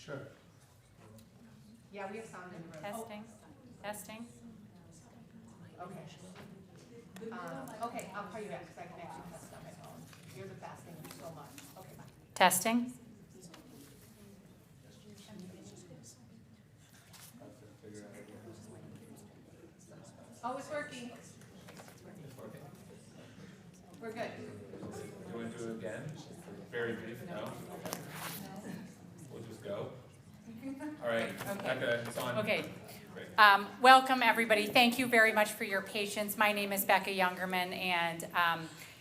Sure. Yeah, we have sound in the room. Testing, testing. Okay. Okay, I'll call you back because I can actually test on my phone. You're the best, thank you so much. Okay, bye. Testing. Oh, it's working. We're good. You want to do it again? Very brief, no? Okay. We'll just go. All right, Becca, it's on. Okay. Great. Welcome, everybody. Thank you very much for your patience. My name is Becca Youngerman, and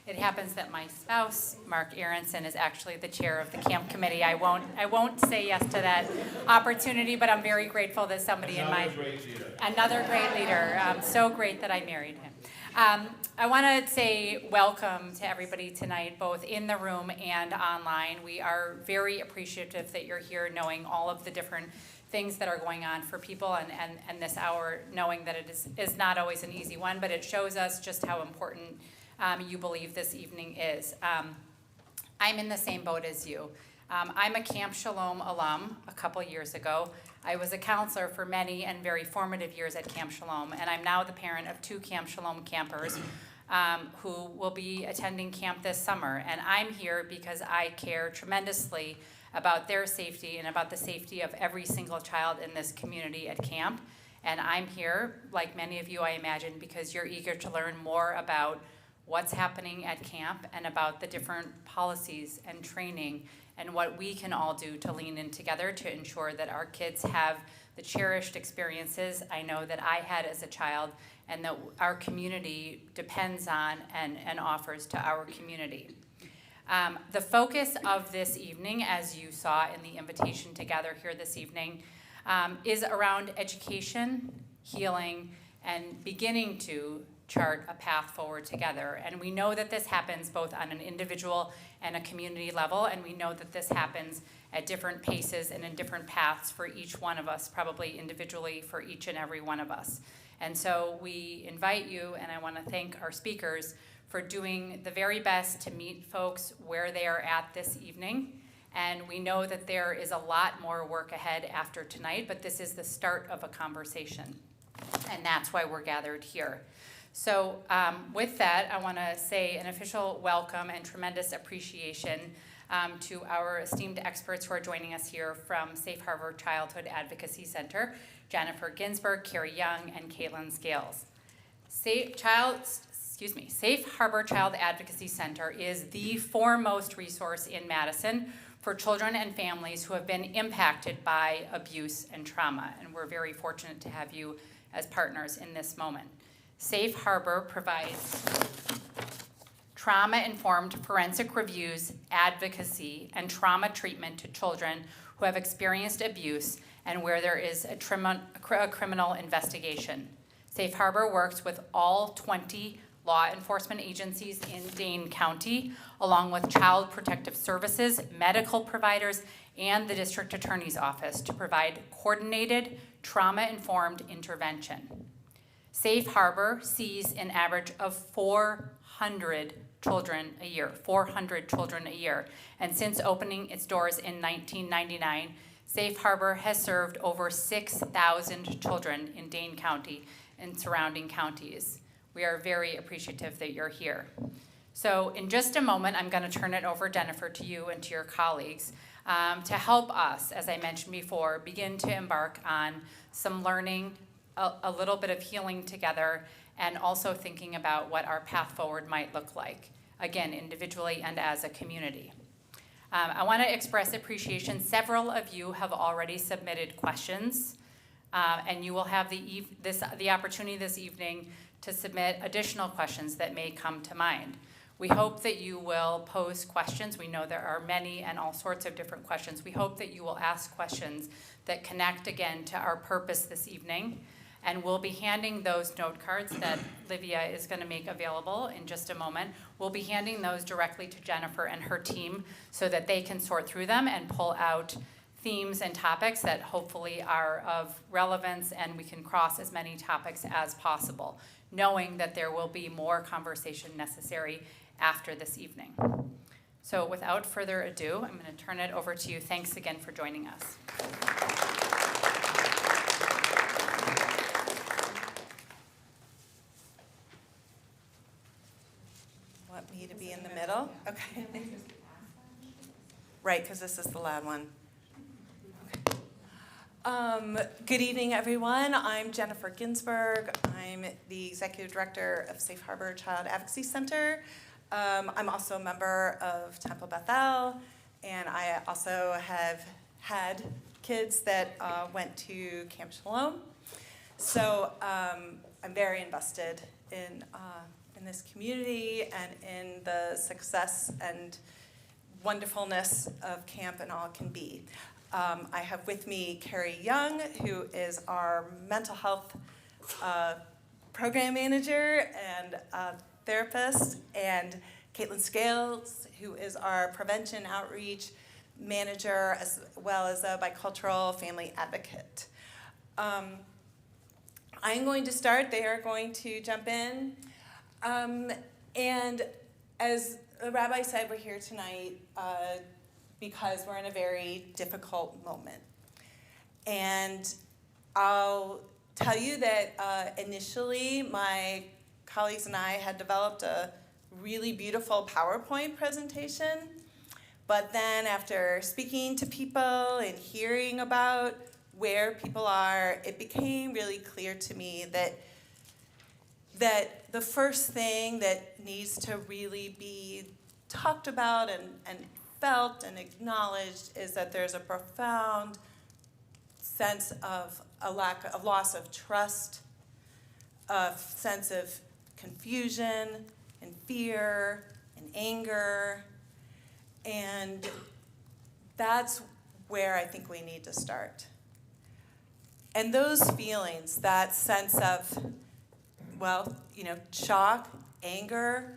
it happens that my spouse, Mark Aronson, is actually the chair of the camp committee. I won't say yes to that opportunity, but I'm very grateful that somebody in my another great leader. So great that I married him. I want to say welcome to everybody tonight, both in the room and online. We are very appreciative that you're here, knowing all of the different things that are going on for people, and this hour, knowing that it is not always an easy one, but it shows us just how important you believe this evening is. I'm in the same boat as you. I'm a Camp Shalom alum a couple years ago. I was a counselor for many and very formative years at Camp Shalom, and I'm now the parent of 2 Camp Shalom campers who will be attending camp this summer. And I'm here because I care tremendously about their safety and about the safety of every single child in this community at camp. And I'm here, like many of you, I imagine, because you're eager to learn more about what's happening at camp and about the different policies and training and what we can all do to lean in together to ensure that our kids have the cherished experiences I know that I had as a child and that our community depends on and offers to our community. The focus of this evening, as you saw in the invitation to gather here this evening, is around education, healing, and beginning to chart a path forward together. And we know that this happens both on an individual and a community level, and we know that this happens at different paces and in different paths for each one of us, probably individually for each and every one of us. And so we invite you, and I want to thank our speakers for doing the very best to meet folks where they are at this evening. And we know that there is a lot more work ahead after tonight, but this is the start of a conversation. And that's why we're gathered here. So with that, I want to say an official welcome and tremendous appreciation to our esteemed experts who are joining us here from Safe Harbor Childhood Advocacy Center, Jennifer Ginsburg, Carrie Young, and Caitlin Scales. Safe Harbor Child Advocacy Center is the foremost resource in Madison for children and families who have been impacted by abuse and trauma, and we're very fortunate to have you as partners in this moment. Safe Harbor provides trauma-informed forensic reviews, advocacy, and trauma treatment to children who have experienced abuse and where there is a criminal investigation. Safe Harbor works with all 20 law enforcement agencies in Dane County, along with Child Protective Services, medical providers, and the District Attorney's Office to provide coordinated, trauma-informed intervention. Safe Harbor sees an average of 400 children a year, 400 children a year. And since opening its doors in 1999, Safe Harbor has served over 6,000 children in Dane County and surrounding counties. We are very appreciative that you're here. So in just a moment, I'm going to turn it over, Jennifer, to you and to your colleagues to help us, as I mentioned before, begin to embark on some learning, a little bit of healing together, and also thinking about what our path forward might look like, again, individually and as a community. I want to express appreciation. Several of you have already submitted questions, and you will have the opportunity this evening to submit additional questions that may come to mind. We hope that you will pose questions. We know there are many and all sorts of different questions. We hope that you will ask questions that connect again to our purpose this evening. And we'll be handing those note cards that Livia is going to make available in just a moment. We'll be handing those directly to Jennifer and her team so that they can sort through them and pull out themes and topics that hopefully are of relevance, and we can cross as many topics as possible, knowing that there will be more conversation necessary after this evening. So without further ado, I'm going to turn it over to you. Thanks again for joining us. Want me to be in the middle? Okay. Right, because this is the loud one. Good evening, everyone. I'm Jennifer Ginsberg. I'm the Executive Director of Safe Harbor Child Advocacy Center. I'm also a member of Temple Bethel, and I also have had kids that went to Camp Shalom. So I'm very invested in this community and in the success and wonderfulness of camp and all it can be. I have with me Carrie Young, who is our mental health program manager and therapist, and Caitlin Scales, who is our prevention outreach manager, as well as a bicultural family advocate. I'm going to start. They are going to jump in. And as the rabbi said, we're here tonight because we're in a very difficult moment. And I'll tell you that initially my colleagues and I had developed a really beautiful PowerPoint presentation. But then after speaking to people and hearing about where people are, it became really clear to me that the first thing that needs to really be talked about and felt and acknowledged is that there's a profound sense of a loss of trust, a sense of confusion and fear and anger, and that's where I think we need to start. And those feelings, that sense of, shock, anger,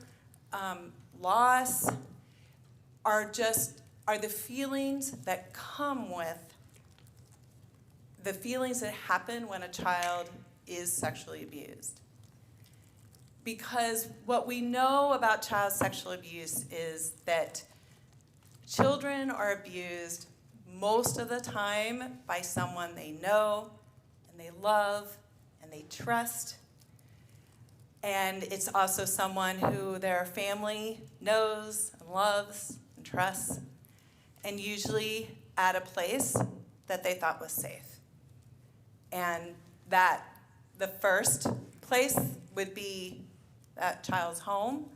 loss, are the feelings that come with the feelings that happen when a child is sexually abused. Because what we know about child sexual abuse is that children are abused most of the time by someone they know and they love and they trust. And it's also someone who their family knows and loves and trusts, and usually at a place that they thought was safe. And that the first place would be that child's home,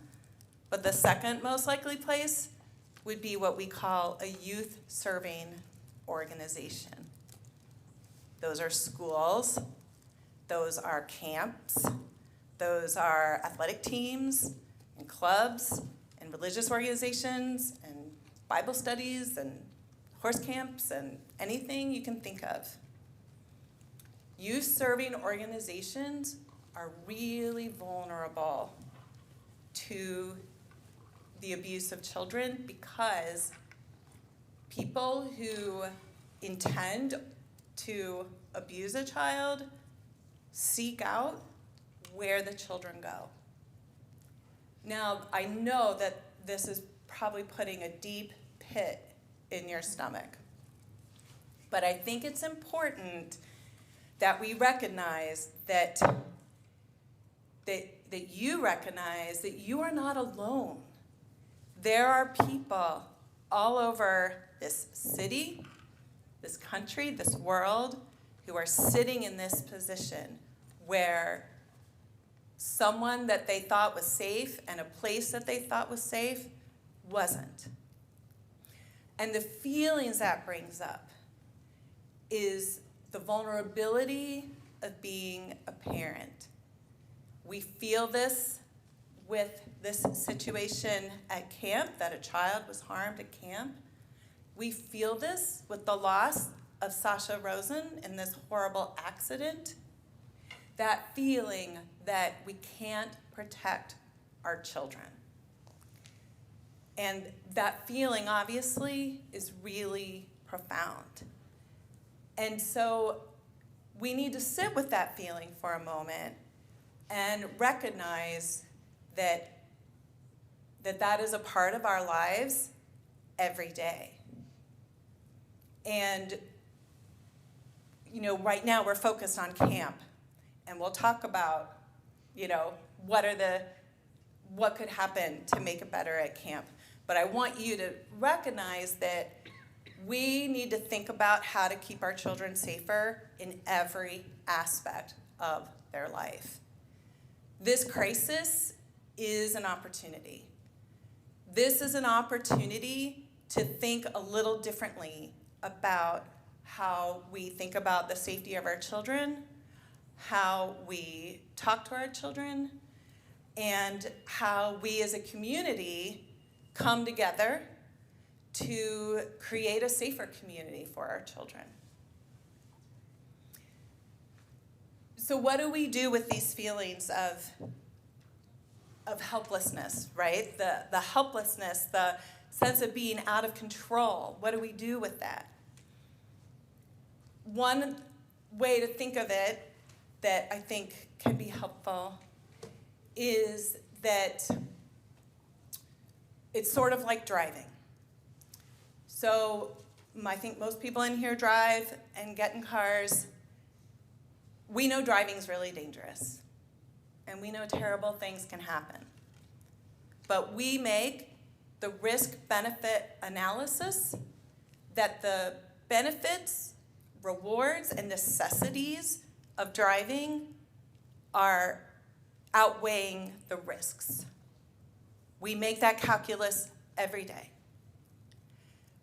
but the second most likely place would be what we call a youth serving organization. Those are schools, those are camps, those are athletic teams and clubs and religious organizations and Bible studies and horse camps and anything you can think of. Youth-serving organizations are really vulnerable to the abuse of children because people who intend to abuse a child seek out where the children go. Now, I know that this is probably putting a deep pit in your stomach, but I think it's important that we recognize that you recognize that you are not alone. There are people all over this city, this country, this world, who are sitting in this position where someone that they thought was safe and a place that they thought was safe wasn't. And the feelings that brings up is the vulnerability of being a parent. We feel this with this situation at camp, that a child was harmed at camp. We feel this with the loss of Sasha Rosen in this horrible accident. That feeling that we can't protect our children. And that feeling, obviously, is really profound. And so we need to sit with that feeling for a moment and recognize that is a part of our lives every day. And, right now we're focused on camp, and we'll talk about, what could happen to make it better at camp. But I want you to recognize that we need to think about how to keep our children safer in every aspect of their life. This crisis is an opportunity. This is an opportunity to think a little differently about how we think about the safety of our children, how we talk to our children, and how we as a community come together to create a safer community for our children. So what do we do with these feelings of helplessness, right? The helplessness, the sense of being out of control. What do we do with that? One way to think of it that I think can be helpful is that it's sort of like driving. So I think most people in here drive and get in cars. We know driving's really dangerous, and we know terrible things can happen. But we make the risk-benefit analysis that the benefits, rewards, and necessities of driving are outweighing the risks. We make that calculus every day.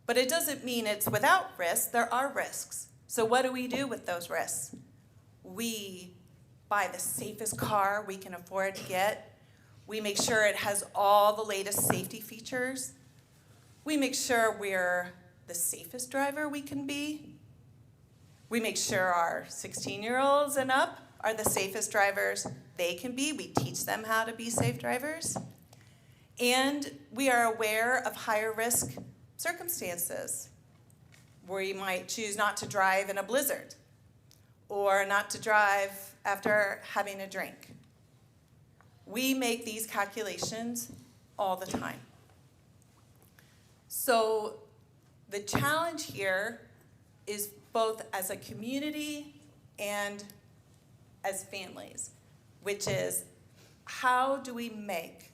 But it doesn't mean it's without risk. There are risks. So what do we do with those risks? We buy the safest car we can afford to get. We make sure it has all the latest safety features. We make sure we're the safest driver we can be. We make sure our 16-year-olds and up are the safest drivers they can be. We teach them how to be safe drivers. And we are aware of higher risk circumstances where you might choose not to drive in a blizzard or not to drive after having a drink. We make these calculations all the time. So the challenge here is both as a community and as families, which is how do we make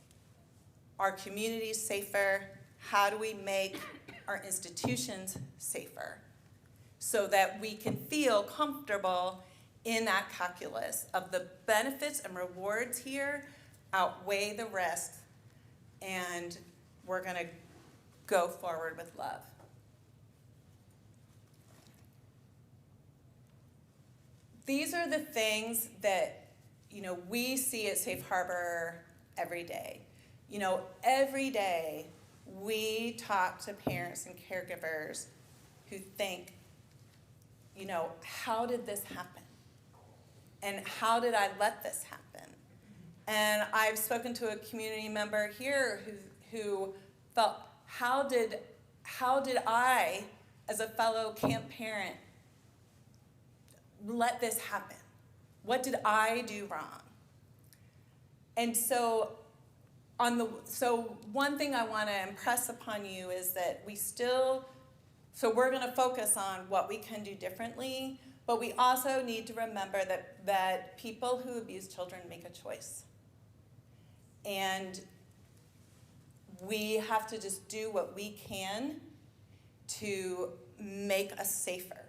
our communities safer? How do we make our institutions safer so that we can feel comfortable in that calculus of the benefits and rewards here outweigh the risks, and we're going to go forward with love. These are the things that, we see at Safe Harbor every day. Every day we talk to parents and caregivers who think, how did this happen? And how did I let this happen? And I've spoken to a community member here who felt, how did I, as a fellow camp parent, let this happen? What did I do wrong? And so one thing I want to impress upon you is that we're going to focus on what we can do differently, but we also need to remember that people who abuse children make a choice. And we have to just do what we can to make us safer.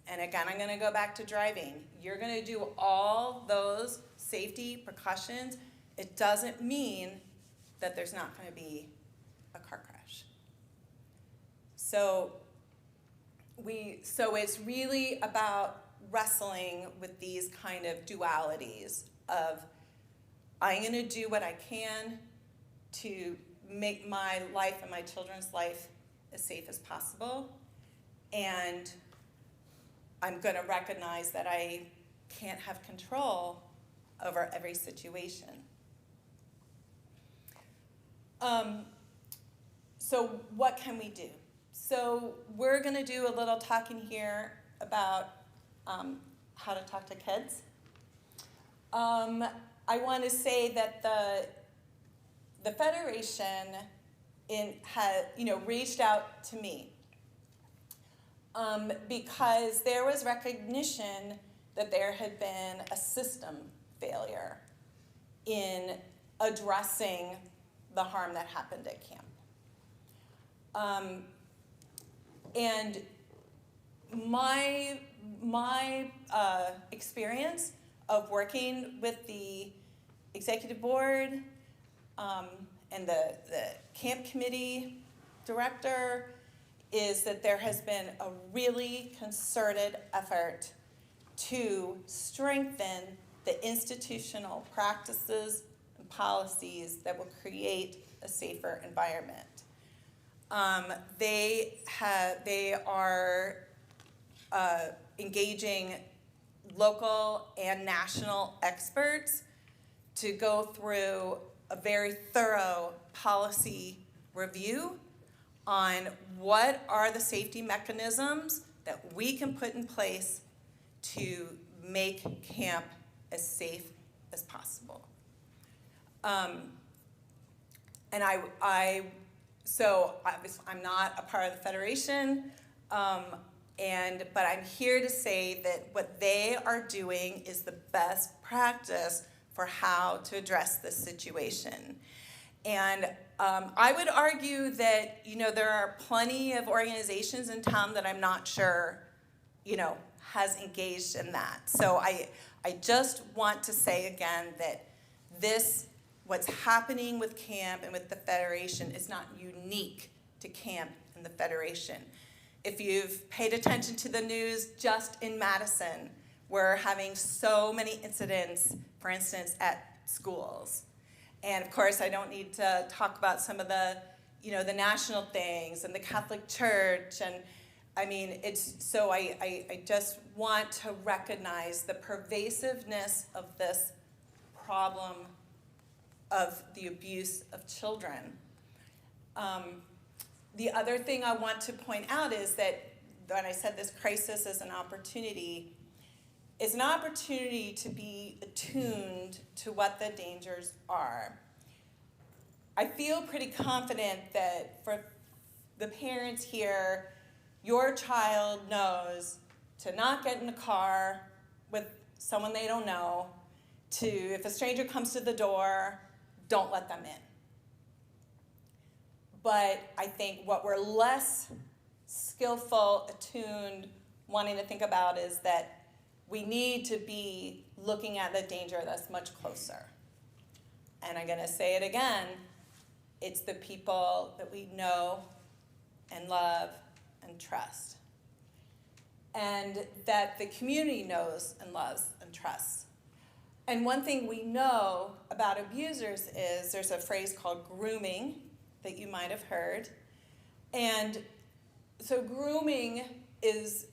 And again, I'm going to go back to driving. You're going to do all those safety precautions. It doesn't mean that there's not going to be a car crash. So it's really about wrestling with these kind of dualities of I'm going to do what I can to make my life and my children's life as safe as possible, and I'm going to recognize that I can't have control over every situation. So what can we do? So we're going to do a little talking here about how to talk to kids. I want to say that the Federation reached out to me because there was recognition that there had been a system failure in addressing the harm that happened at camp. And my experience of working with the executive board and the camp committee director is that there has been a really concerted effort to strengthen the institutional practices and policies that will create a safer environment. They are engaging local and national experts to go through a very thorough policy review on what are the safety mechanisms that we can put in place to make camp as safe as possible. So I'm not a part of the Federation, but I'm here to say that what they are doing is the best practice for how to address this situation. And I would argue that, there are plenty of organizations in town that I'm not sure, has engaged in that. So I just want to say again that what's happening with camp and with the Federation is not unique to camp and the Federation. If you've paid attention to the news, just in Madison, we're having so many incidents, for instance, at schools. And of course, I don't need to talk about some of the national things and the Catholic Church. And I just want to recognize the pervasiveness of this problem of the abuse of children. The other thing I want to point out is that when I said this crisis is an opportunity, it's an opportunity to be attuned to what the dangers are. I feel pretty confident that for the parents here, your child knows to not get in a car with someone they don't know, if a stranger comes to the door, don't let them in. But I think what we're less skillful, attuned, wanting to think about is that we need to be looking at the danger that's much closer. And I'm going to say it again, it's the people that we know and love and trust. And that the community knows and loves and trusts. And one thing we know about abusers is there's a phrase called grooming that you might have heard. And so grooming is,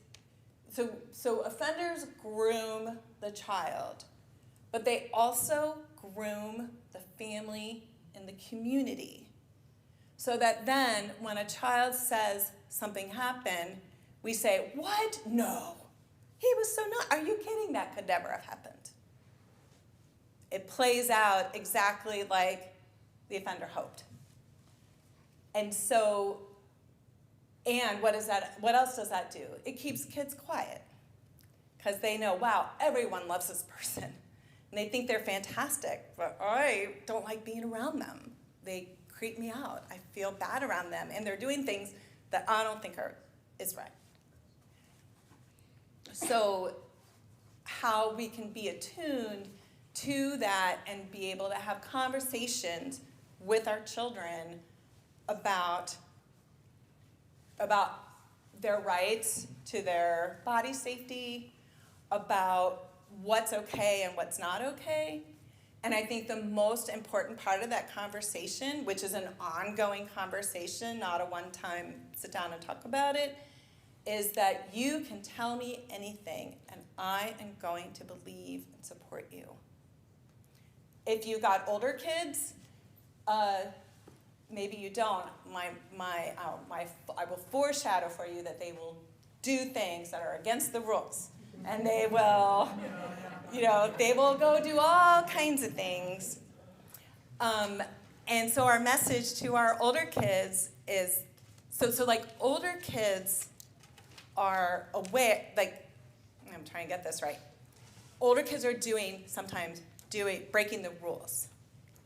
so offenders groom the child, but they also groom the family and the community. So that then when a child says something happened, we say, what? No, he was so not, are you kidding? That could never have happened. It plays out exactly like the offender hoped. And so, and what else does that do? It keeps kids quiet because they know, wow, everyone loves this person. And they think they're fantastic, but I don't like being around them. They creep me out. I feel bad around them, and they're doing things that I don't think is right. So how we can be attuned to that and be able to have conversations with our children about their rights to their body safety, about what's okay and what's not okay. And I think the most important part of that conversation, which is an ongoing conversation, not a one-time sit down and talk about it, is that you can tell me anything and I am going to believe and support you. If you got older kids, maybe you don't. I will foreshadow for you that they will do things that are against the rules. And they will, they will go do all kinds of things. And so our message to our older kids is, so like older kids are aware, like, I'm trying to get this right. Older kids are sometimes breaking the rules.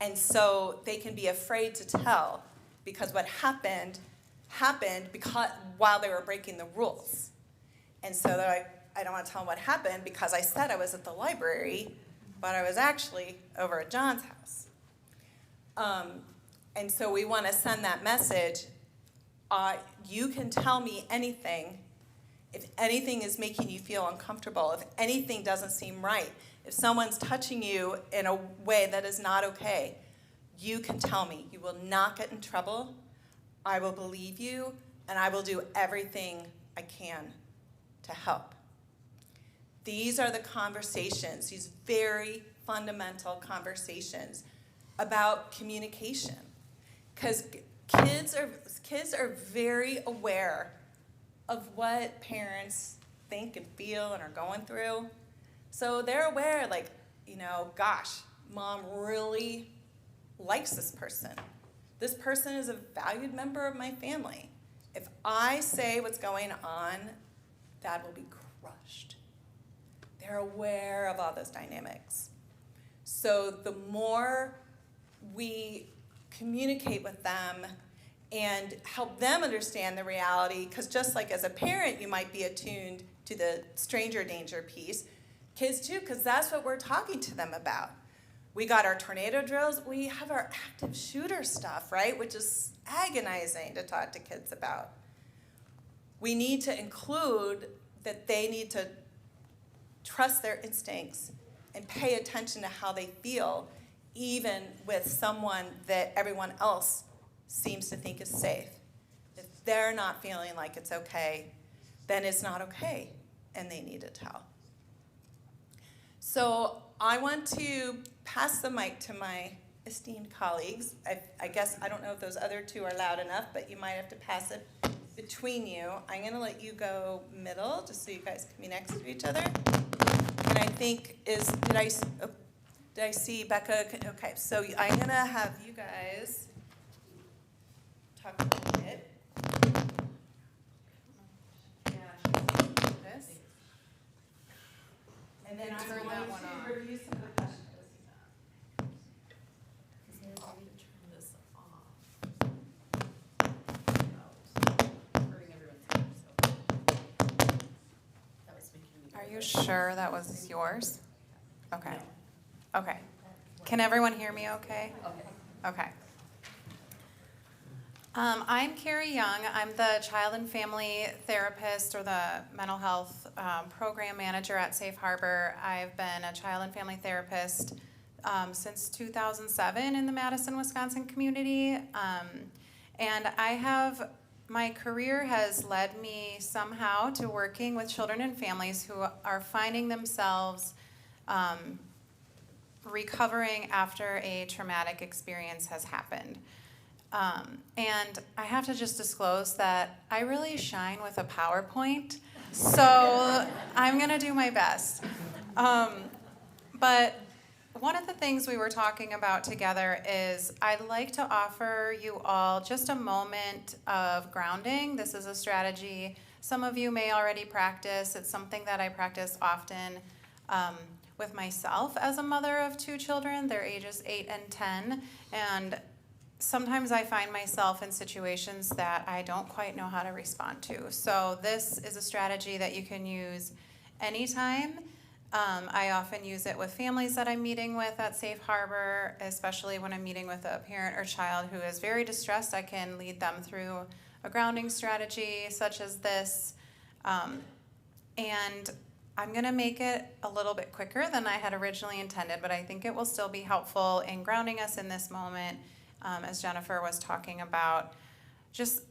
And so they can be afraid to tell because what happened because while they were breaking the rules. And so they're like, I don't want to tell them what happened because I said I was at the library, but I was actually over at John's house. And so we want to send that message. You can tell me anything. If anything is making you feel uncomfortable, if anything doesn't seem right, if someone's touching you in a way that is not okay, you can tell me. You will not get in trouble. I will believe you, and I will do everything I can to help. These are the conversations, these very fundamental conversations about communication. Because kids are very aware of what parents think and feel and are going through. So they're aware, like, gosh, mom really likes this person. This person is a valued member of my family. If I say what's going on, Dad will be crushed. They're aware of all those dynamics. So the more we communicate with them and help them understand the reality, because just like as a parent, you might be attuned to the stranger danger piece, kids too, because that's what we're talking to them about. We got our tornado drills, we have our active shooter stuff, right, which is agonizing to talk to kids about. We need to include that they need to trust their instincts and pay attention to how they feel, even with someone that everyone else seems to think is safe. If they're not feeling like it's okay, then it's not okay, and they need to tell. So I want to pass the mic to my esteemed colleagues. I guess, I don't know if those other two are loud enough, but you might have to pass it between you. I'm going to let you go middle, just so you guys can be next to each other. And I think did I see Becca? Okay, so I'm going to have you guys talk a little bit. This. And then I'm going to review some of the questions. Are you sure that was yours? Okay. Okay. Can everyone hear me okay? Okay. I'm Carrie Young. I'm the child and family therapist or the mental health program manager at Safe Harbor. I've been a child and family therapist since 2007 in the Madison, Wisconsin community. And my career has led me somehow to working with children and families who are finding themselves recovering after a traumatic experience has happened. And I have to just disclose that I really shine with a PowerPoint, so I'm going to do my best. But one of the things we were talking about together is I'd like to offer you all just a moment of grounding. This is a strategy some of you may already practice. It's something that I practice often with myself as a mother of two children. They're ages 8 and 10, and sometimes I find myself in situations that I don't quite know how to respond to. So this is a strategy that you can use anytime. I often use it with families that I'm meeting with at Safe Harbor, especially when I'm meeting with a parent or child who is very distressed. I can lead them through a grounding strategy such as this. And I'm going to make it a little bit quicker than I had originally intended, but I think it will still be helpful in grounding us in this moment. As Jennifer was talking about, just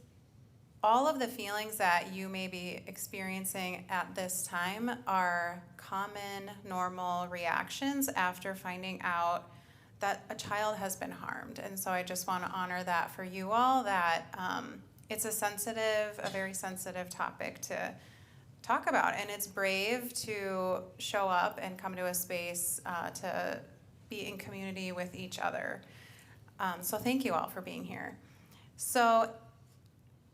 all of the feelings that you may be experiencing at this time are common, normal reactions after finding out that a child has been harmed. And so I just want to honor that for you all, that it's a very sensitive topic to talk about. And it's brave to show up and come to a space to be in community with each other. So thank you all for being here. So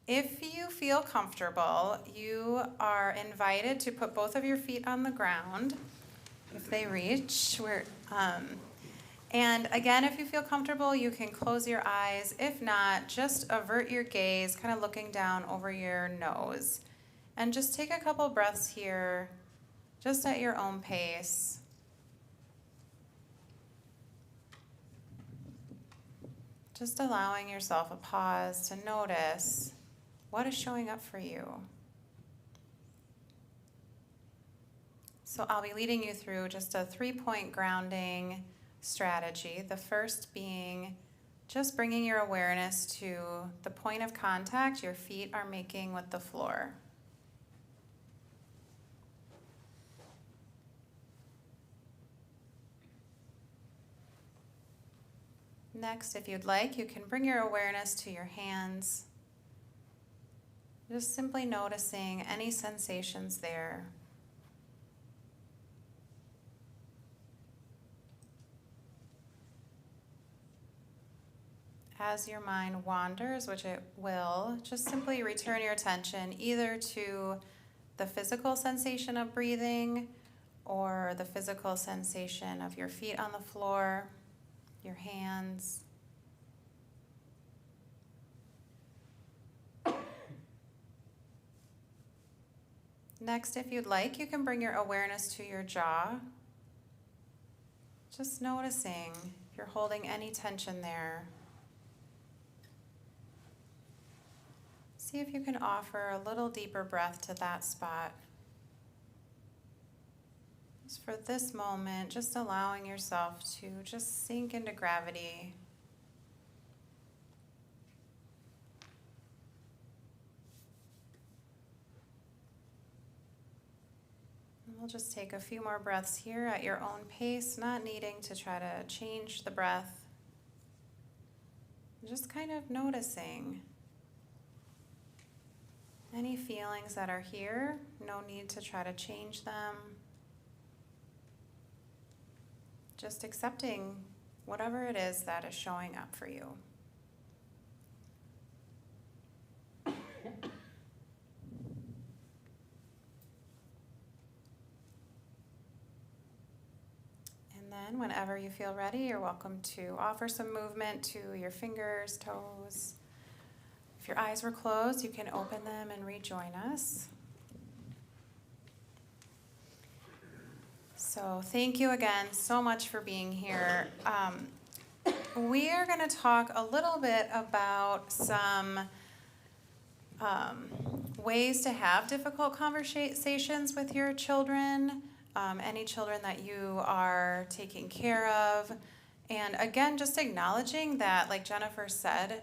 if you feel comfortable, you are invited to put both of your feet on the ground if they reach. And again, if you feel comfortable, you can close your eyes. If not, just avert your gaze, kind of looking down over your nose. And just take a couple breaths here, just at your own pace. Just allowing yourself a pause to notice what is showing up for you. So I'll be leading you through just a 3-point grounding strategy. The first being just bringing your awareness to the point of contact your feet are making with the floor. Next, if you'd like, you can bring your awareness to your hands. Just simply noticing any sensations there. As your mind wanders, which it will, just simply return your attention either to the physical sensation of breathing or the physical sensation of your feet on the floor, your hands. Next, if you'd like, you can bring your awareness to your jaw. Just noticing if you're holding any tension there. See if you can offer a little deeper breath to that spot. Just for this moment, just allowing yourself to just sink into gravity. And we'll just take a few more breaths here at your own pace, not needing to try to change the breath. Just kind of noticing any feelings that are here, no need to try to change them. Just accepting whatever it is that is showing up for you. And then whenever you feel ready, you're welcome to offer some movement to your fingers, toes. If your eyes were closed, you can open them and rejoin us. So thank you again so much for being here. We are going to talk a little bit about some ways to have difficult conversations with your children, any children that you are taking care of. And again, just acknowledging that, like Jennifer said,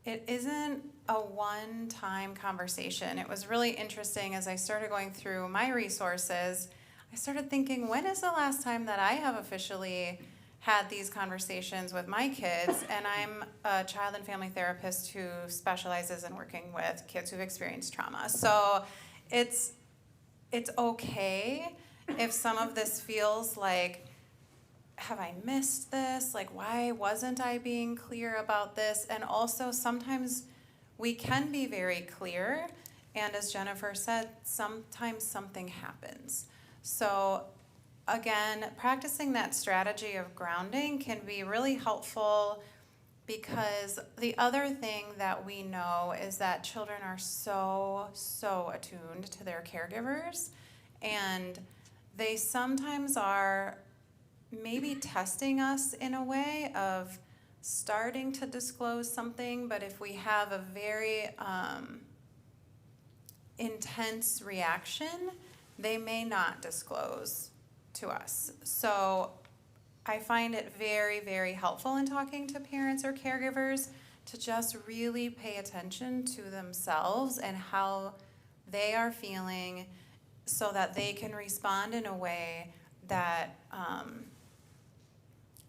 it isn't a one-time conversation. It was really interesting as I started going through my resources. I started thinking, when is the last time that I have officially had these conversations with my kids? And I'm a child and family therapist who specializes in working with kids who've experienced trauma. So it's okay if some of this feels like, have I missed this? Like, why wasn't I being clear about this? And also sometimes we can be very clear. And as Jennifer said, sometimes something happens. So again, practicing that strategy of grounding can be really helpful, because the other thing that we know is that children are so attuned to their caregivers, and they sometimes are maybe testing us in a way of starting to disclose something, but if we have a very intense reaction, they may not disclose to us. So I find it very helpful in talking to parents or caregivers to just really pay attention to themselves and how they are feeling, so that they can respond in a way that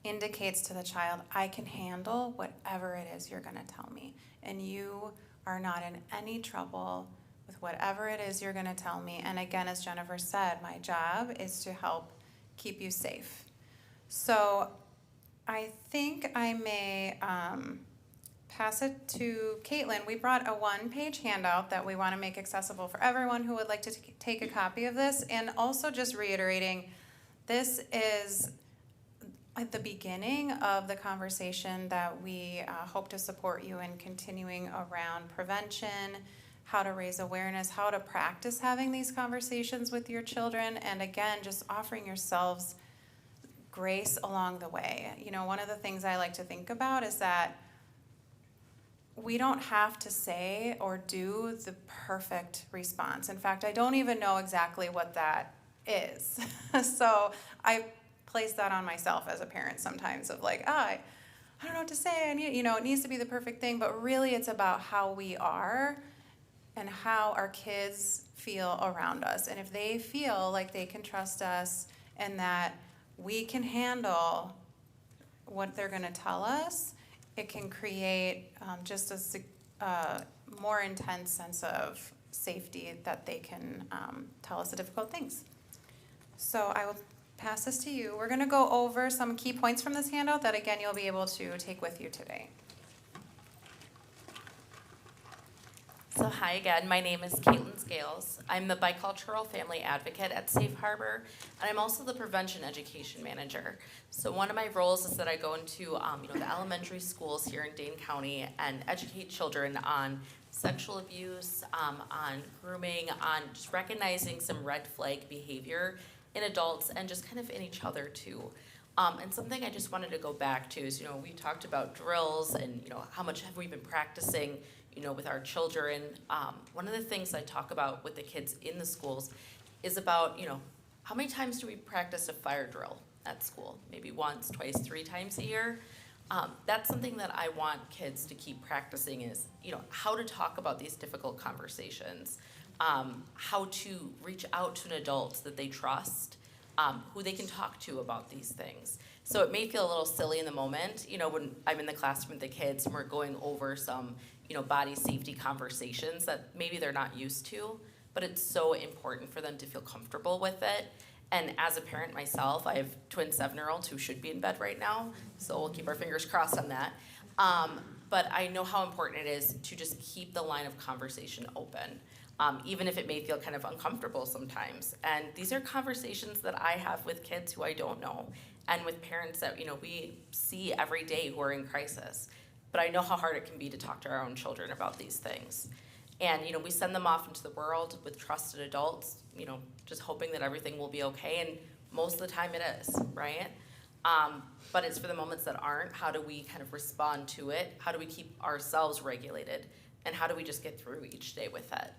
indicates to the child, I can handle whatever it is you're going to tell me, and you are not in any trouble with whatever it is you're going to tell me. And again, as Jennifer said, my job is to help keep you safe. So I think I may pass it to Caitlin. We brought a one-page handout that we want to make accessible for everyone who would like to take a copy of this. And also just reiterating, this is at the beginning of the conversation that we hope to support you in continuing around prevention, how to raise awareness, how to practice having these conversations with your children, and again, just offering yourselves grace along the way. You know, one of the things I like to think about is that we don't have to say or do the perfect response. In fact, I don't even know exactly what that is. So I place that on myself as a parent sometimes of like, I don't know what to say. I need, it needs to be the perfect thing, but really it's about how we are and how our kids feel around us. And if they feel like they can trust us and that we can handle what they're going to tell us, it can create just a more intense sense of safety that they can tell us the difficult things. So I will pass this to you. We're going to go over some key points from this handout that, again, you'll be able to take with you today. So hi again, my name is Caitlin Scales. I'm the bicultural family advocate at Safe Harbor, and I'm also the prevention education manager. So one of my roles is that I go into the elementary schools here in Dane County and educate children on sexual abuse, on grooming, on just recognizing some red flag behavior in adults and just kind of in each other too. And something I just wanted to go back to is, we talked about drills and, how much have we been practicing, with our children. One of the things I talk about with the kids in the schools is about, how many times do we practice a fire drill at school? Maybe once, twice, 3 times a year. That's something that I want kids to keep practicing is, how to talk about these difficult conversations, how to reach out to an adult that they trust, who they can talk to about these things. So it may feel a little silly in the moment, when I'm in the classroom with the kids and we're going over some, body safety conversations that maybe they're not used to, but it's so important for them to feel comfortable with it. And as a parent myself, I have twin 7-year-olds who should be in bed right now, so we'll keep our fingers crossed on that. But I know how important it is to just keep the line of conversation open, even if it may feel kind of uncomfortable sometimes. And these are conversations that I have with kids who I don't know, and with parents that we see every day who are in crisis. But I know how hard it can be to talk to our own children about these things. And we send them off into the world with trusted adults, just hoping that everything will be okay, and most of the time it is, right? But it's for the moments that aren't, how do we kind of respond to it? How do we keep ourselves regulated? And how do we just get through each day with it?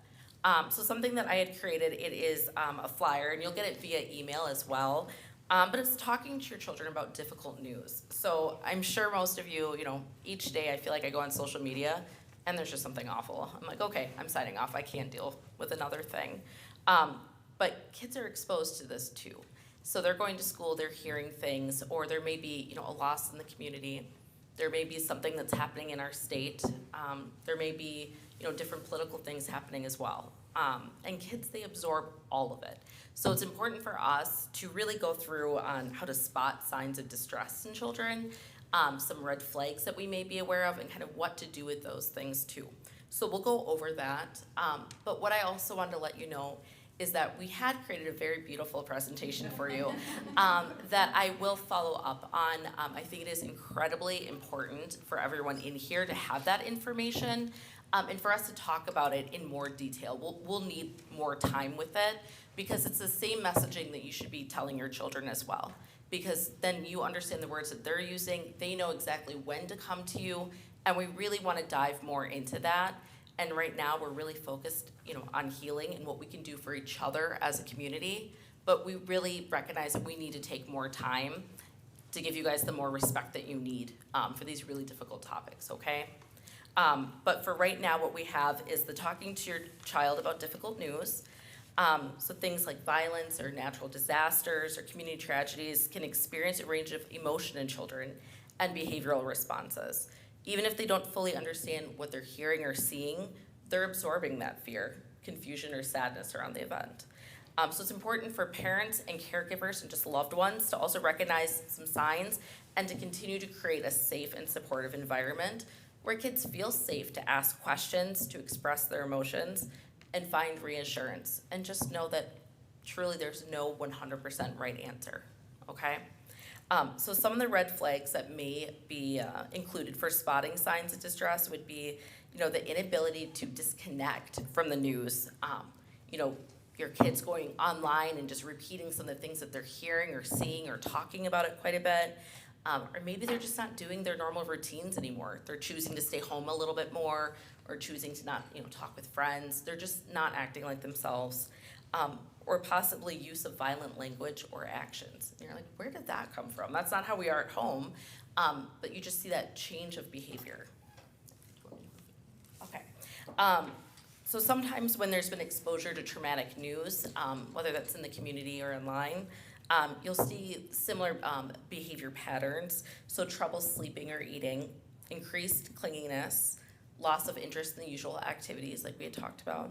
So something that I had created, it is a flyer, and you'll get it via email as well. But it's talking to your children about difficult news. So I'm sure most of you, each day I feel like I go on social media and there's just something awful. I'm like, okay, I'm signing off. I can't deal with another thing. But kids are exposed to this too. So they're going to school, they're hearing things, or there may be, a loss in the community. There may be something that's happening in our state. There may be, different political things happening as well. And kids, they absorb all of it. So it's important for us to really go through on how to spot signs of distress in children, some red flags that we may be aware of, and kind of what to do with those things too. So we'll go over that. But what I also wanted to let you know is that we had created a very beautiful presentation for you that I will follow up on. I think it is incredibly important for everyone in here to have that information and for us to talk about it in more detail. We'll need more time with it because it's the same messaging that you should be telling your children as well. Because then you understand the words that they're using, they know exactly when to come to you, and we really want to dive more into that. And right now we're really focused, on healing and what we can do for each other as a community. But we really recognize that we need to take more time to give you guys the more respect that you need for these really difficult topics, okay? But for right now, what we have is the talking to your child about difficult news. So things like violence or natural disasters or community tragedies can experience a range of emotion in children and behavioral responses. Even if they don't fully understand what they're hearing or seeing, they're absorbing that fear, confusion, or sadness around the event. So it's important for parents and caregivers and just loved ones to also recognize some signs and to continue to create a safe and supportive environment where kids feel safe to ask questions, to express their emotions, and find reassurance, and just know that truly there's no 100% right answer, okay? So some of the red flags that may be included for spotting signs of distress would be, the inability to disconnect from the news. Your kids going online and just repeating some of the things that they're hearing or seeing or talking about it quite a bit. Or maybe they're just not doing their normal routines anymore. They're choosing to stay home a little bit more, or choosing to not, talk with friends. They're just not acting like themselves. Or possibly use of violent language or actions. And you're like, where did that come from? That's not how we are at home. But you just see that change of behavior. Okay. So sometimes when there's been exposure to traumatic news, whether that's in the community or online, you'll see similar behavior patterns. So trouble sleeping or eating, increased clinginess, loss of interest in the usual activities like we had talked about,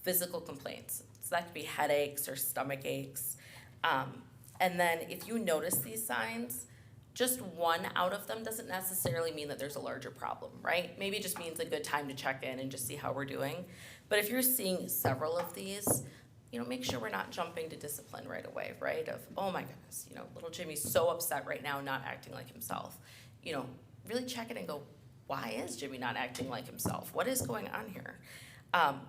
physical complaints. So that could be headaches or stomach aches. And then if you notice these signs, just one out of them doesn't necessarily mean that there's a larger problem, right? Maybe it just means a good time to check in and just see how we're doing. But if you're seeing several of these, make sure we're not jumping to discipline right away, right? Of, oh my goodness, little Jimmy's so upset right now, not acting like himself. Really check it and go, why is Jimmy not acting like himself? What is going on here?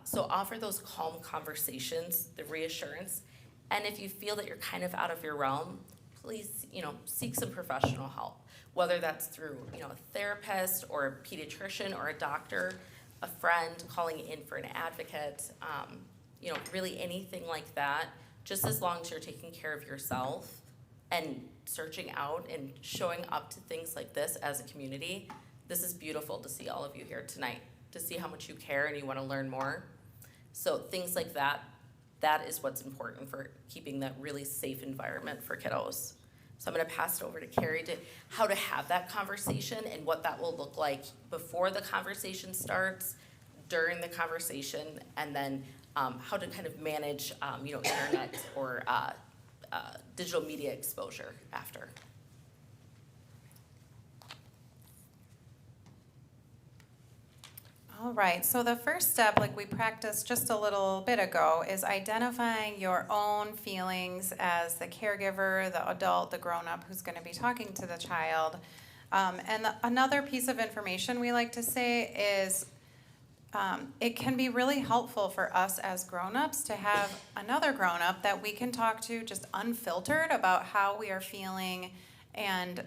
So offer those calm conversations, the reassurance, and if you feel that you're kind of out of your realm, please, seek some professional help, whether that's through, a therapist or a pediatrician or a doctor, a friend, calling in for an advocate, really anything like that, just as long as you're taking care of yourself and searching out and showing up to things like this as a community. This is beautiful to see all of you here tonight, to see how much you care and you want to learn more. So things like that is what's important for keeping that really safe environment for kiddos. So I'm going to pass it over to Carrie to how to have that conversation and what that will look like before the conversation starts, during the conversation, and then how to kind of manage, internet or digital media exposure after. All right, so the first step, like we practiced just a little bit ago, is identifying your own feelings as the caregiver, the adult, the grown-up who's going to be talking to the child. Another piece of information we like to say is it can be really helpful for us as grown-ups to have another grown-up that we can talk to just unfiltered about how we are feeling, and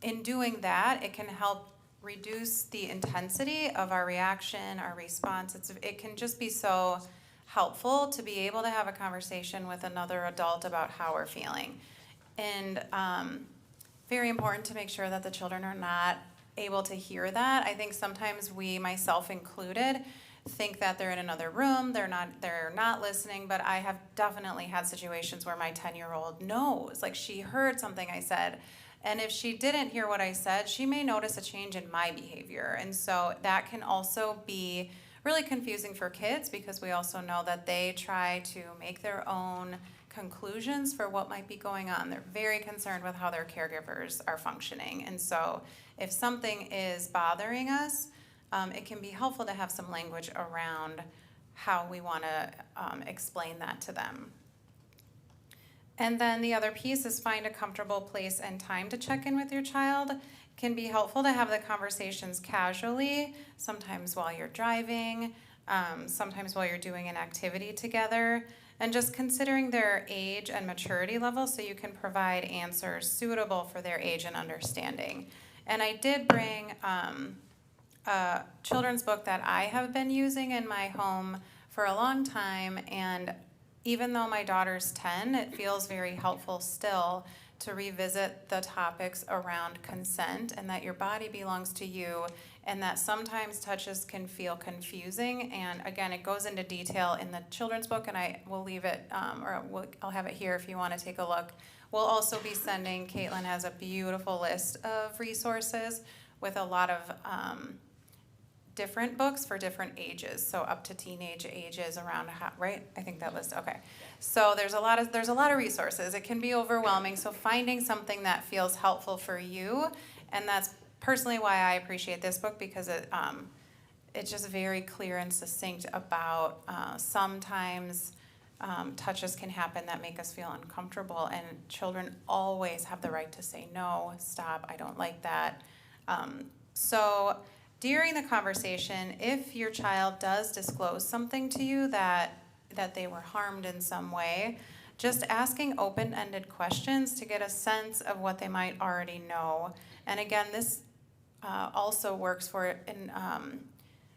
in doing that, it can help reduce the intensity of our reaction, our response. It can just be so helpful to be able to have a conversation with another adult about how we're feeling. And very important to make sure that the children are not able to hear that. I think sometimes we, myself included, think that they're in another room, they're not listening, but I have definitely had situations where my 10-year-old knows, like she heard something I said. And if she didn't hear what I said, she may notice a change in my behavior. And so that can also be really confusing for kids, because we also know that they try to make their own conclusions for what might be going on. They're very concerned with how their caregivers are functioning. And so if something is bothering us, it can be helpful to have some language around how we want to explain that to them. And then the other piece is find a comfortable place and time to check in with your child. It can be helpful to have the conversations casually, sometimes while you're driving, sometimes while you're doing an activity together, and just considering their age and maturity level so you can provide answers suitable for their age and understanding. And I did bring a children's book that I have been using in my home for a long time, and even though my daughter's 10, it feels very helpful still to revisit the topics around consent and that your body belongs to you, and that sometimes touches can feel confusing. And again, it goes into detail in the children's book, and I will leave it, I'll have it here if you want to take a look. We'll also be sending, Caitlin has a beautiful list of resources with a lot of different books for different ages, so up to teenage ages around right? I think that list, okay. So there's a lot of resources. It can be overwhelming, so finding something that feels helpful for you, and that's personally why I appreciate this book, because it's just very clear and succinct about sometimes touches can happen that make us feel uncomfortable, and children always have the right to say no, stop, I don't like that. So during the conversation, if your child does disclose something to you that they were harmed in some way, just asking open-ended questions to get a sense of what they might already know. And again, this also works for in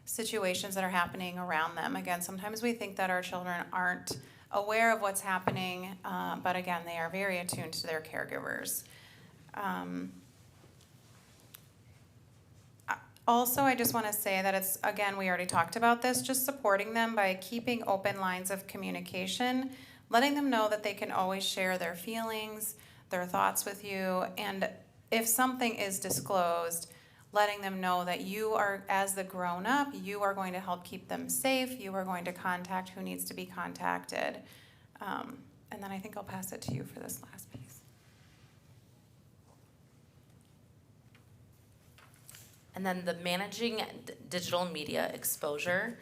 situations that are happening around them. Again, sometimes we think that our children aren't aware of what's happening, but again, they are very attuned to their caregivers. Also, I just want to say that it's, again, we already talked about this, just supporting them by keeping open lines of communication, letting them know that they can always share their feelings, their thoughts with you, and if something is disclosed, letting them know that you are, as the grown-up, you are going to help keep them safe, you are going to contact who needs to be contacted. And then I think I'll pass it to you for this last piece. And then the managing digital media exposure.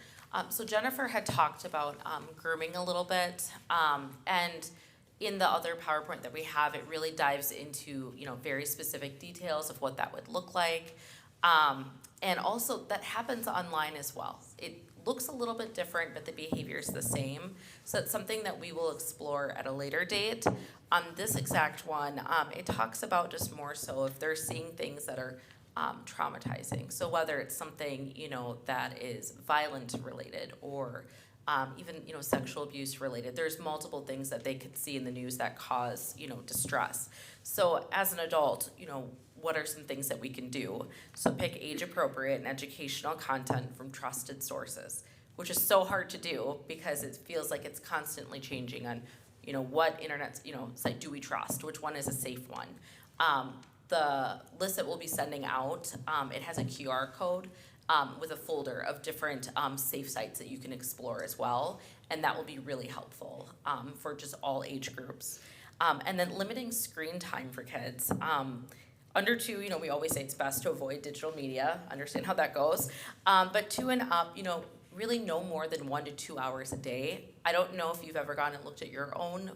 So Jennifer had talked about grooming a little bit, and in the other PowerPoint that we have, it really dives into very specific details of what that would look like, and also that happens online as well. It looks a little bit different, but the behavior is the same. So it's something that we will explore at a later date. On this exact one, it talks about just more so if they're seeing things that are traumatizing. So whether it's something, that is violent related or even, sexual abuse related, there's multiple things that they could see in the news that cause, distress. So as an adult, what are some things that we can do? So pick age appropriate and educational content from trusted sources, which is so hard to do because it feels like it's constantly changing on, what internet, site do we trust? Which one is a safe one? The list that we'll be sending out, it has a QR code with a folder of different safe sites that you can explore as well, and that will be really helpful for just all age groups. And then limiting screen time for kids. Under 2, we always say it's best to avoid digital media, understand how that goes, but 2 and up, really no more than 1 to 2 hours a day. I don't know if you've ever gone and looked at your own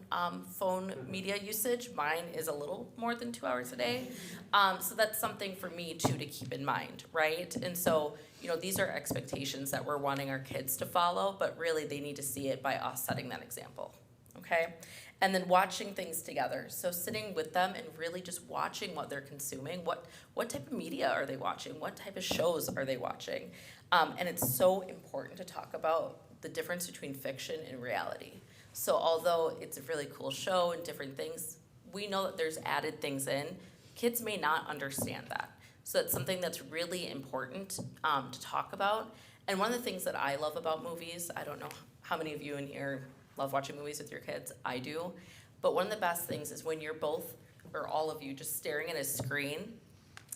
phone media usage. Mine is a little more than 2 hours a day. So that's something for me too to keep in mind, right? And so, these are expectations that we're wanting our kids to follow, but really they need to see it by us setting that example, okay? And then watching things together. So sitting with them and really just watching what they're consuming. What type of media are they watching? What type of shows are they watching? And it's so important to talk about the difference between fiction and reality. So although it's a really cool show and different things, we know that there's added things in. Kids may not understand that. So it's something that's really important to talk about. And one of the things that I love about movies, I don't know how many of you in here love watching movies with your kids. I do. But one of the best things is when you're both, or all of you, just staring at a screen.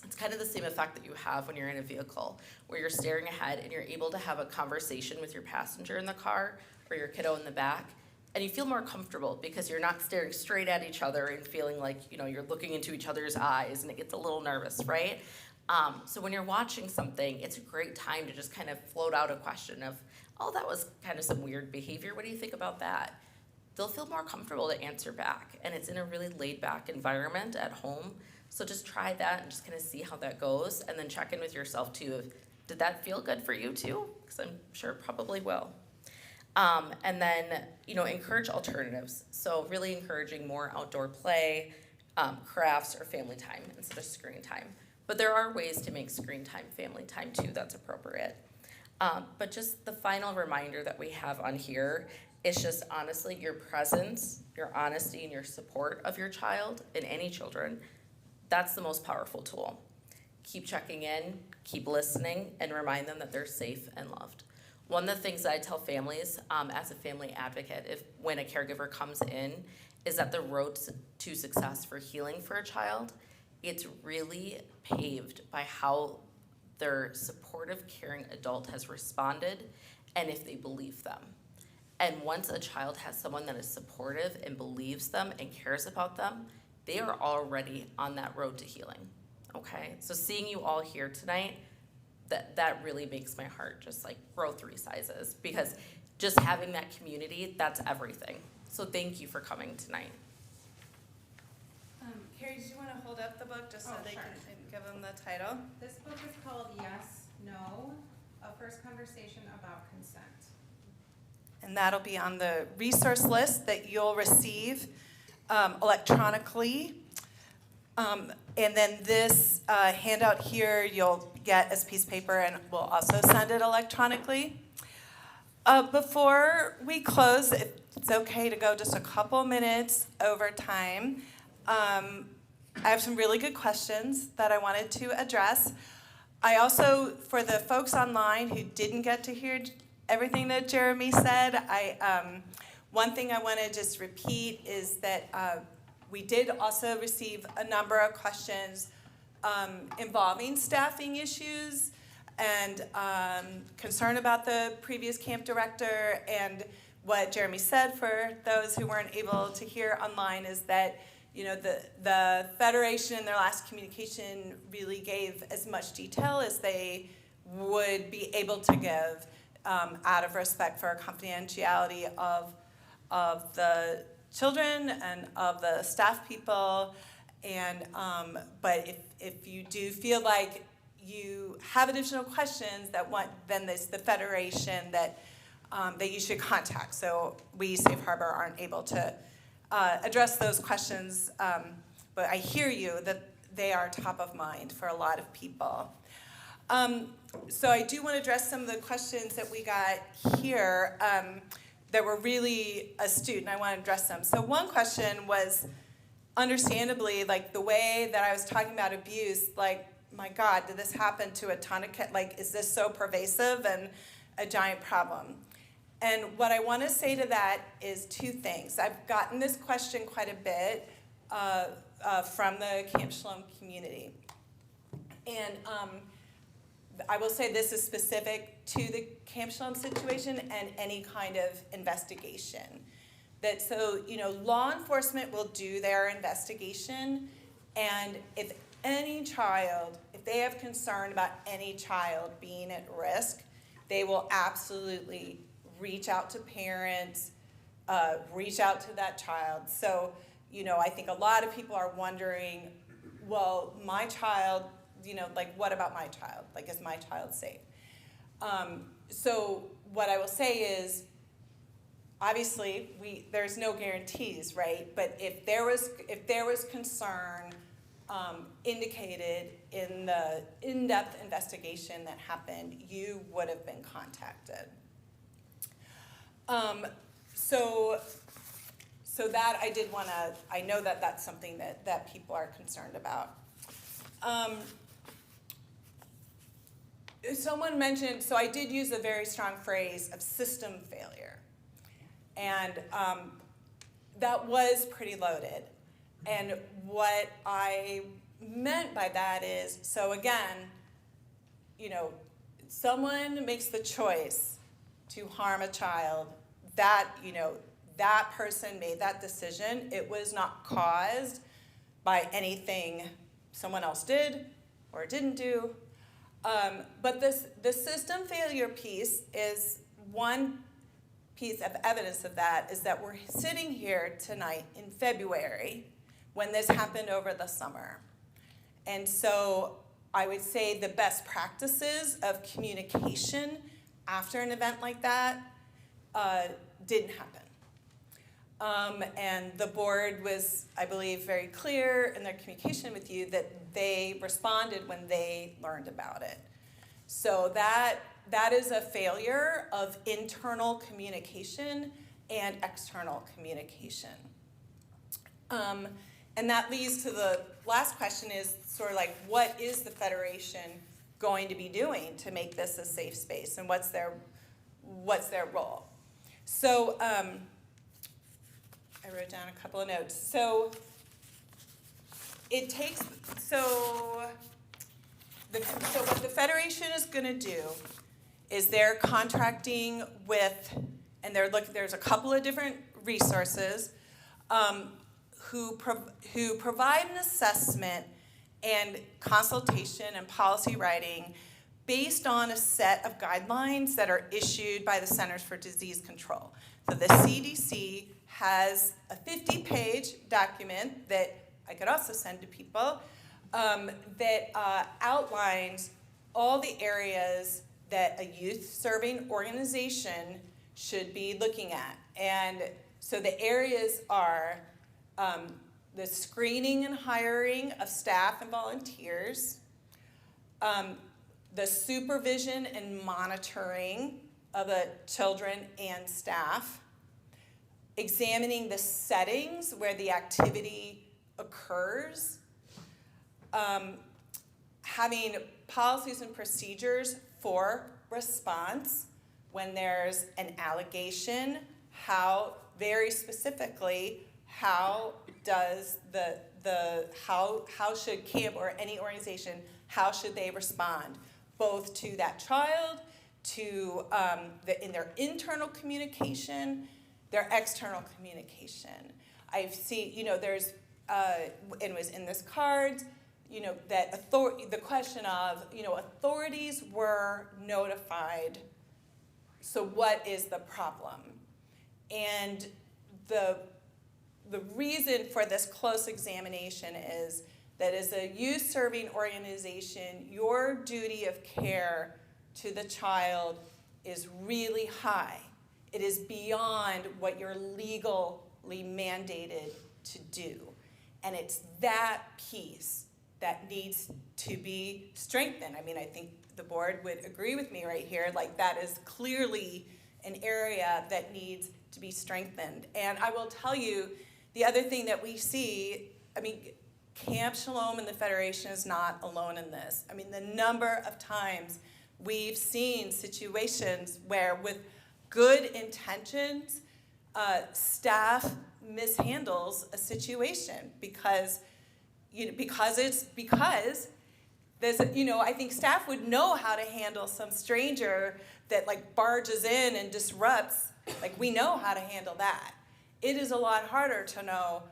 It's kind of the same effect that you have when you're in a vehicle, where you're staring ahead and you're able to have a conversation with your passenger in the car or your kiddo in the back, and you feel more comfortable because you're not staring straight at each other and feeling like, you're looking into each other's eyes and it gets a little nervous, right? So when you're watching something, it's a great time to just kind of float out a question of, oh, that was kind of some weird behavior. What do you think about that? They'll feel more comfortable to answer back, and it's in a really laid-back environment at home. So just try that and just kind of see how that goes, and then check in with yourself too. Did that feel good for you too? Because I'm sure it probably will. And then, encourage alternatives. So really encouraging more outdoor play, crafts, or family time instead of screen time. But there are ways to make screen time family time too that's appropriate. But just the final reminder that we have on here is just honestly your presence, your honesty, and your support of your child and any children. That's the most powerful tool. Keep checking in, keep listening, and remind them that they're safe and loved. One of the things that I tell families as a family advocate, when a caregiver comes in, is that the road to success for healing for a child, it's really paved by how their supportive, caring adult has responded and if they believe them. And once a child has someone that is supportive and believes them and cares about them, they are already on that road to healing, okay? So seeing you all here tonight, that really makes my heart just like grow 3 sizes, because just having that community, that's everything. So thank you for coming tonight. Carrie, did you want to hold up the book just so they sure. can give them the title? This book is called Yes, No, A First Conversation About Consent. And that'll be on the resource list that you'll receive electronically. And then this handout here you'll get as a piece of paper, and we'll also send it electronically. Before we close, it's okay to go just a couple minutes over time. I have some really good questions that I wanted to address. I also, for the folks online who didn't get to hear everything that Jeremy said, one thing I want to just repeat is that we did also receive a number of questions involving staffing issues and concern about the previous camp director. And what Jeremy said, for those who weren't able to hear online, is that the Federation in their last communication really gave as much detail as they would be able to give out of respect for confidentiality of the children and of the staff people. And but if you do feel like you have additional questions then there's the Federation that you should contact. So we, Safe Harbor, aren't able to address those questions, but I hear you that they are top of mind for a lot of people. So I do want to address some of the questions that we got here that were really astute, and I want to address them. So one question was, understandably, like the way that I was talking about abuse, like, my God, did this happen to a ton of kids? Like, is this so pervasive and a giant problem? And what I want to say to that is 2 things. I've gotten this question quite a bit from the Camp Shalom community. And I will say this is specific to the Camp Shalom situation and any kind of investigation. Law enforcement will do their investigation, and if they have concern about any child being at risk, they will absolutely reach out to parents, reach out to that child. So, I think a lot of people are wondering, well, my child, what about my child? Like, is my child safe? So what I will say is, obviously, there's no guarantees, right? But if there was concern indicated in the in-depth investigation that happened, you would have been contacted. So that I know that that's something that people are concerned about. Someone mentioned, so I did use a very strong phrase of system failure. And that was pretty loaded. And what I meant by that is, so again, someone makes the choice to harm a child, that person made that decision. It was not caused by anything someone else did or didn't do. But the system failure piece is one piece of evidence of that, is that we're sitting here tonight in February when this happened over the summer. And so I would say the best practices of communication after an event like that didn't happen. And the board was, I believe, very clear in their communication with you that they responded when they learned about it. So that is a failure of internal communication and external communication. And that leads to the last question, is sort of like, what is the Federation going to be doing to make this a safe space, and what's their role? So I wrote down a couple of notes. So So what the Federation is going to do is they're contracting with, and there's a couple of different resources who provide an assessment and consultation and policy writing based on a set of guidelines that are issued by the Centers for Disease Control. So the CDC has a 50-page document that I could also send to people that outlines all the areas that a youth-serving organization should be looking at. And so the areas are the screening and hiring of staff and volunteers, the supervision and monitoring of the children and staff, examining the settings where the activity occurs, having policies and procedures for response when there's an allegation, how very specifically, how does how should camp or any organization, how should they respond, both to that child, to in their internal communication, their external communication. I've seen, there's, it was in this card, that the question of, authorities were notified, so what is the problem? And the reason for this close examination is that as a youth-serving organization, your duty of care to the child is really high. It is beyond what you're legally mandated to do. And it's that piece that needs to be strengthened. I mean, I think the board would agree with me right here, like that is clearly an area that needs to be strengthened. And I will tell you, the other thing that we see, I mean, Camp Shalom and the Federation is not alone in this. I mean, the number of times we've seen situations where with good intentions, staff mishandles a situation because there's, I think staff would know how to handle some stranger that like barges in and disrupts. Like we know how to handle that. It is a lot harder to know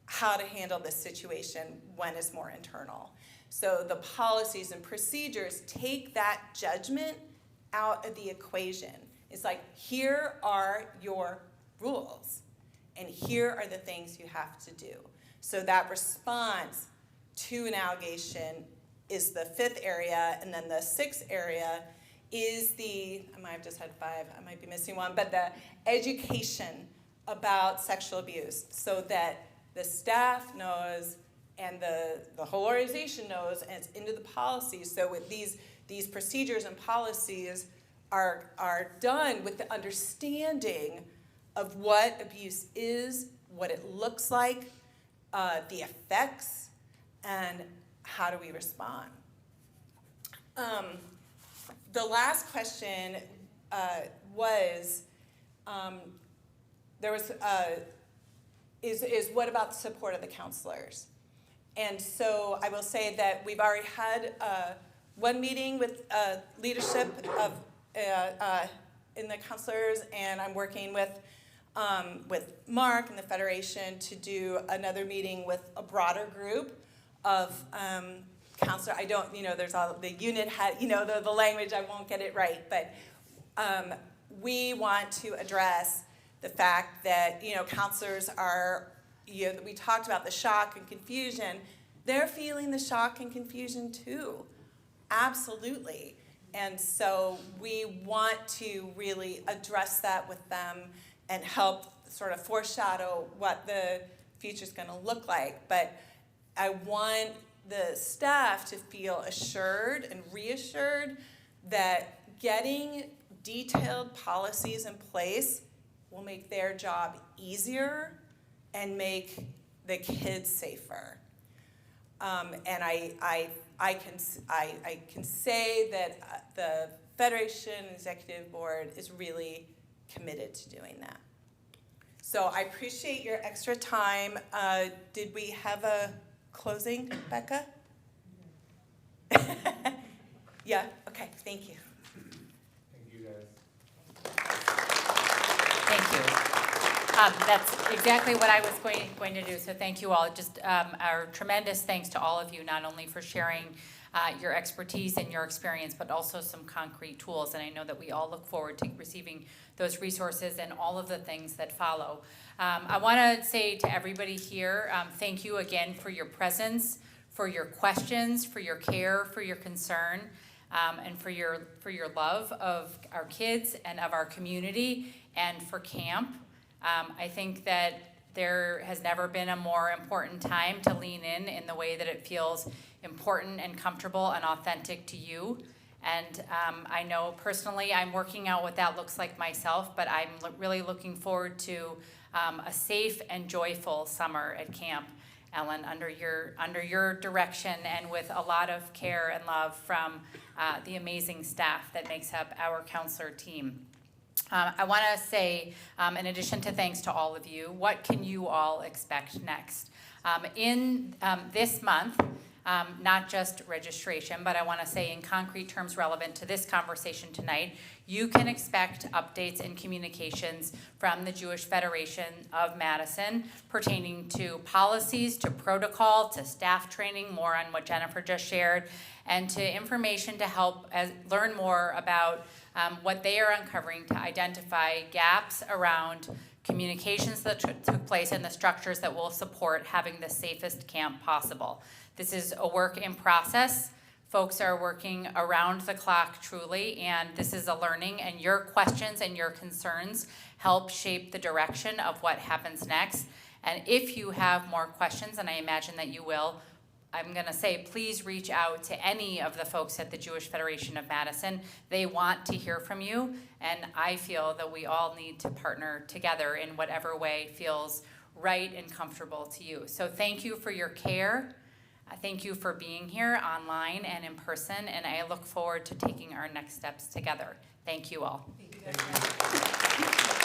how to handle this situation when it's more internal. So the policies and procedures take that judgment out of the equation. It's like, here are your rules, and here are the things you have to do. So that response to an allegation is the 5th area, and then the 6th area is I might have just had 5, I might be missing one, but the education about sexual abuse so that the staff knows and the whole organization knows, and it's into the policies. So with these procedures and policies are done with the understanding of what abuse is, what it looks like, the effects, and how do we respond. The last question was is what about the support of the counselors? And so I will say that we've already had one meeting with leadership of in the counselors, and I'm working with Mark and the Federation to do another meeting with a broader group of counselor. I don't, there's all the unit had, the language, I won't get it right, but we want to address the fact that, counselors are, we talked about the shock and confusion. They're feeling the shock and confusion too, absolutely. And so we want to really address that with them and help sort of foreshadow what the future's going to look like. But I want the staff to feel assured and reassured that getting detailed policies in place will make their job easier and make the kids safer. And I can say that the Federation Executive Board is really committed to doing that. So I appreciate your extra time. Did we have a closing, Becca? Yeah, okay, thank you. Thank you, guys. Thank you. That's exactly what I was going to do, so thank you all. Just our tremendous thanks to all of you, not only for sharing your expertise and your experience, but also some concrete tools. And I know that we all look forward to receiving those resources and all of the things that follow. I want to say to everybody here, thank you again for your presence, for your questions, for your care, for your concern, and for your love of our kids and of our community and for camp. I think that there has never been a more important time to lean in the way that it feels important and comfortable and authentic to you. And I know personally I'm working out what that looks like myself, but I'm really looking forward to a safe and joyful summer at camp, Ellen, under your direction and with a lot of care and love from the amazing staff that makes up our counselor team. I want to say, in addition to thanks to all of you, what can you all expect next? In this month, not just registration, but I want to say in concrete terms relevant to this conversation tonight, you can expect updates and communications from the Jewish Federation of Madison pertaining to policies, to protocol, to staff training, more on what Jennifer just shared, and to information to help learn more about what they are uncovering to identify gaps around communications that took place and the structures that will support having the safest camp possible. This is a work in process. Folks are working around the clock truly, and this is a learning, and your questions and your concerns help shape the direction of what happens next. And if you have more questions, and I imagine that you will, I'm going to say please reach out to any of the folks at the Jewish Federation of Madison. They want to hear from you, and I feel that we all need to partner together in whatever way feels right and comfortable to you. So thank you for your care. Thank you for being here online and in person, and I look forward to taking our next steps together. Thank you all. Thank you guys.